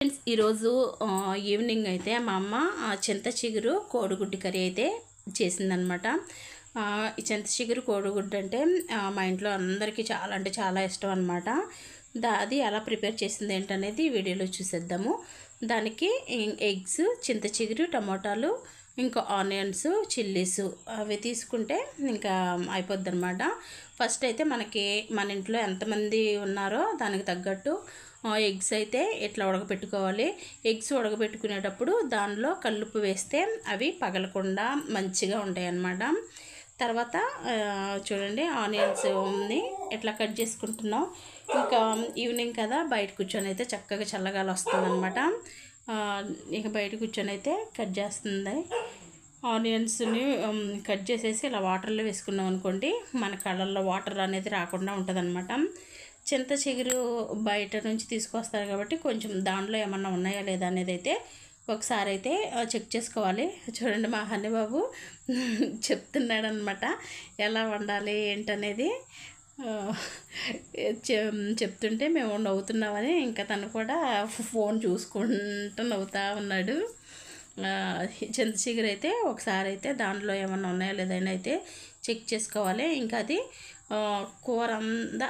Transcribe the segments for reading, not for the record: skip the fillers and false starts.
Friends ఈరోజు evening అయితే మా అమ్మ చింత చిగురు కోడిగుడ్డు కర్రీ అయితే చేసిందనమాట. ఈ చింత చిగురు కోడిగుడ్డు అంటే మా ఇంట్లో అందరికీ చాలా అంటే చాలా ఇష్టం అనమాట. అది ఎలా ప్రిపేర్ చేసింది ఏంటనేది వీడియోలో చూసేద్దాము. దానికి ఎగ్స్, చింత చిగురు, టమోటాలు, ఇంకా ఆనియన్స్, చిల్లీస్ అవి తీసుకుంటే ఇంకా అయిపోద్ది అనమాట. ఫస్ట్ అయితే మనకి మన ఇంట్లో ఎంతమంది ఉన్నారో దానికి తగ్గట్టు ఎగ్స్ అయితే ఇట్లా ఉడకబెట్టుకోవాలి. ఎగ్స్ ఉడకబెట్టుకునేటప్పుడు దానిలో కల్లుప్పు వేస్తే అవి పగలకుండా మంచిగా ఉంటాయి అన్నమాట. తర్వాత చూడండి ఆనియన్స్ని ఇట్లా కట్ చేసుకుంటున్నాం. ఇంకా ఈవినింగ్ కదా బయట కూర్చొని అయితే చక్కగా చల్లగాలి వస్తుందన్నమాట. ఇక బయట కూర్చొని అయితే కట్ చేస్తుంది. ఆనియన్స్ని కట్ చేసేసి ఇలా వాటర్లో వేసుకున్నాం అనుకోండి, మన కళ్ళల్లో వాటర్ అనేది రాకుండా ఉంటుంది. చింత చిగురు బయట నుంచి తీసుకొస్తారు కాబట్టి కొంచెం దాంట్లో ఏమన్నా ఉన్నాయా లేదా అనేది అయితే ఒకసారి అయితే చెక్ చేసుకోవాలి. చూడండి మా హనీబాబు చెప్తున్నాడు అనమాట ఎలా వండాలి ఏంటనేది. చెప్తుంటే మేము నవ్వుతున్నామని ఇంకా తను కూడా ఫోన్ చూసుకుంటూ నవ్వుతూ ఉన్నాడు. చింత చిగురు అయితే ఒకసారి అయితే దాంట్లో ఏమన్నా ఉన్నాయో లేదని అయితే చెక్ చేసుకోవాలి. ఇంకా అది కూర అంతా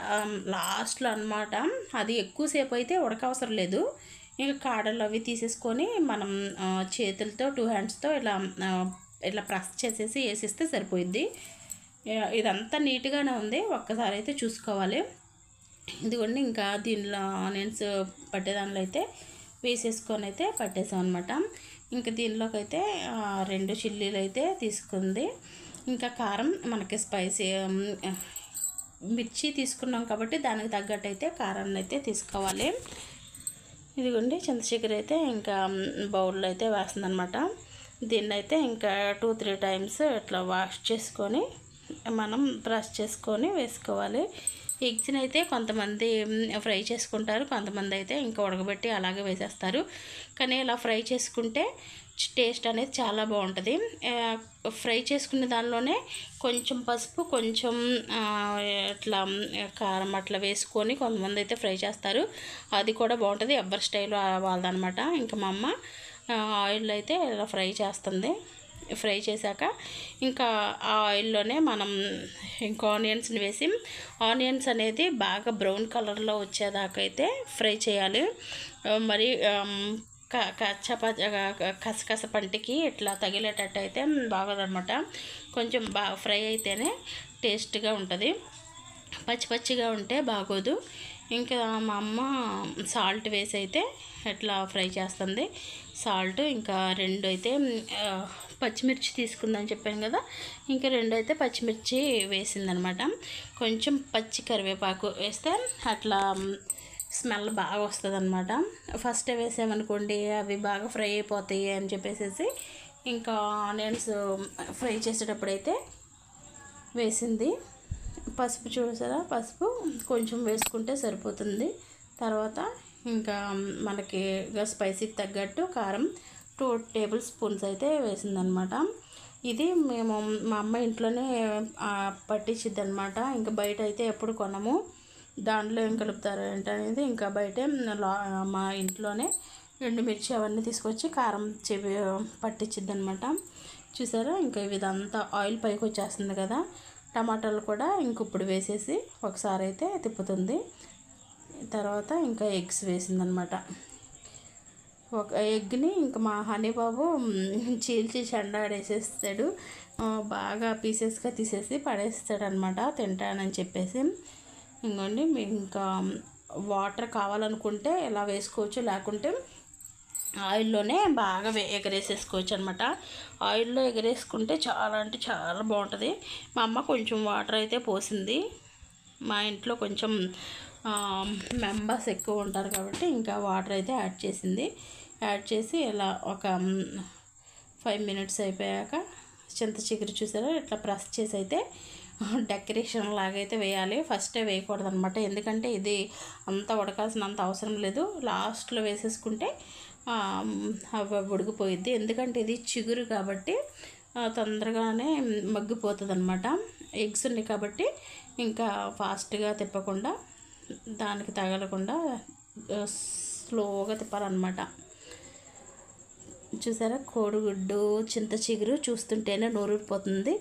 లాస్ట్లో అనమాట. అది ఎక్కువసేపు అయితే ఉడకవసరం లేదు. ఇంకా కాడలు అవి తీసేసుకొని మనం చేతులతో 2 హ్యాండ్స్తో ఇలా ప్రెస్ చేసేసి వేసిస్తే సరిపోయిద్ది. ఇదంతా నీట్గానే ఉంది, ఒక్కసారి అయితే చూసుకోవాలి. ఇదిగోండి ఇంకా దీనిలో ఆనియన్స్ పట్టేదానిలో అయితే వేసేసుకొని అయితే పట్టేసాం అనమాట. ఇంకా దీనిలోకి అయితే 2 చిల్లీలు అయితే తీసుకుంది. ఇంకా కారం మనకి స్పైసీ మిర్చి తీసుకున్నాం కాబట్టి దానికి తగ్గట్టు అయితే కారాన్ని అయితే తీసుకోవాలి. ఇదిగోండి చింత చిగురు అయితే ఇంకా బౌల్లో అయితే వేస్తుందన్నమాట. దీన్ని అయితే ఇంకా 2-3 టైమ్స్ ఇట్లా వాష్ చేసుకొని మనం బ్రష్ చేసుకొని వేసుకోవాలి. ఎగ్స్ని అయితే కొంతమంది ఫ్రై చేసుకుంటారు, కొంతమంది అయితే ఇంకా ఉడకబెట్టి అలాగే వేసేస్తారు. కానీ ఇలా ఫ్రై చేసుకుంటే టేస్ట్ అనేది చాలా బాగుంటుంది. ఫ్రై చేసుకునే దానిలోనే కొంచెం పసుపు, కొంచెం ఇట్లా కారం అట్లా వేసుకొని కొంతమంది అయితే ఫ్రై చేస్తారు, అది కూడా బాగుంటుంది. ఎవరి స్టైల్ వాళ్ళదనమాట. ఇంకా మా అమ్మ ఆయిల్ అయితే ఇలా ఫ్రై చేస్తుంది. ఫ్రై చేశాక ఇంకా ఆ ఆయిల్లోనే మనం ఇంకా ఆనియన్స్ని వేసి, ఆనియన్స్ అనేది బాగా బ్రౌన్ కలర్లో వచ్చేదాకా అయితే ఫ్రై చేయాలి. మరి కసకస పంటికి ఇట్లా తగిలేటట్టు అయితే బాగోదన్నమాట. కొంచెం బాగా ఫ్రై అయితేనే టేస్ట్గా ఉంటుంది, పచ్చి పచ్చిగా ఉంటే బాగోదు. ఇంకా మా అమ్మ సాల్ట్ వేసి అయితే ఇట్లా ఫ్రై చేస్తుంది. సాల్ట్ ఇంకా 2 అయితే పచ్చిమిర్చి తీసుకుందని చెప్పాను కదా, ఇంకా 2 అయితే పచ్చిమిర్చి వేసిందనమాట. కొంచెం పచ్చి కరివేపాకు వేస్తే అట్లా స్మెల్ బాగా వస్తుంది అనమాట. ఫస్ట్ వేసామనుకోండి అవి బాగా ఫ్రై అయిపోతాయి అని చెప్పేసి ఇంకా ఆనియన్స్ ఫ్రై చేసేటప్పుడు అయితే వేసింది. పసుపు చూసారా, పసుపు కొంచెం వేసుకుంటే సరిపోతుంది. తర్వాత ఇంకా మనకి స్పైసీకి తగ్గట్టు కారం 2 టేబుల్ స్పూన్స్ అయితే వేసిందనమాట. ఇది మేము మా అమ్మ ఇంట్లోనే పట్టించిద్ది అనమాట. ఇంకా బయట అయితే ఎప్పుడు కొనము. దాంట్లో ఏం కలుపుతారు ఏంటనేది ఇంకా బయటే మా ఇంట్లోనే ఎండుమిర్చి అవన్నీ తీసుకొచ్చి కారం పట్టించిద్ది అనమాట. చూసారా ఇంకా ఇదంతా ఆయిల్ పైకి వచ్చేస్తుంది కదా. టమాటాలు కూడా ఇంక ఇప్పుడు వేసేసి ఒకసారి అయితే తిప్పుతుంది. తర్వాత ఇంకా ఎగ్స్ వేసిందనమాట. ఒక ఎగ్ని ఇంకా మా హనీబాబు చీల్చి చెండాడేసేస్తాడు, బాగా పీసెస్గా తీసేసి పడేస్తాడు అనమాట తింటానని చెప్పేసి. ఇంకోండి ఇంకా వాటర్ కావాలనుకుంటే ఇలా వేసుకోవచ్చు, లేకుంటే ఆయిల్లోనే బాగా ఎగరేసేసుకోవచ్చు అనమాట. ఆయిల్లో ఎగరేసుకుంటే చాలా అంటే చాలా బాగుంటుంది. మా అమ్మ కొంచెం వాటర్ అయితే పోసింది. మా ఇంట్లో కొంచెం మెంబర్స్ ఎక్కువ ఉంటారు కాబట్టి ఇంకా వాటర్ అయితే యాడ్ చేసి ఇలా ఒక 5 మినిట్స్ అయిపోయాక చింత చిగురు చూసారా ఇట్లా ప్రెస్ చేసి అయితే డెకరేషన్ లాగైతే వేయాలి. ఫస్టే వేయకూడదు అనమాట, ఎందుకంటే ఇది అంతా ఉడకాల్సినంత అవసరం లేదు. లాస్ట్లో వేసేసుకుంటే అవి ఉడికిపోయిద్ది. ఎందుకంటే ఇది చిగురు కాబట్టి తొందరగానే మగ్గిపోతుంది అనమాట. ఎగ్స్ ఉన్నాయి కాబట్టి ఇంకా ఫాస్ట్గా తిప్పకుండా దానికి తగలకుండా స్లోగా తిప్పాలన్నమాట. చూసారా, కోడిగుడ్డు చింత చిగురు చూస్తుంటేనే నోరూరిపోతుంది.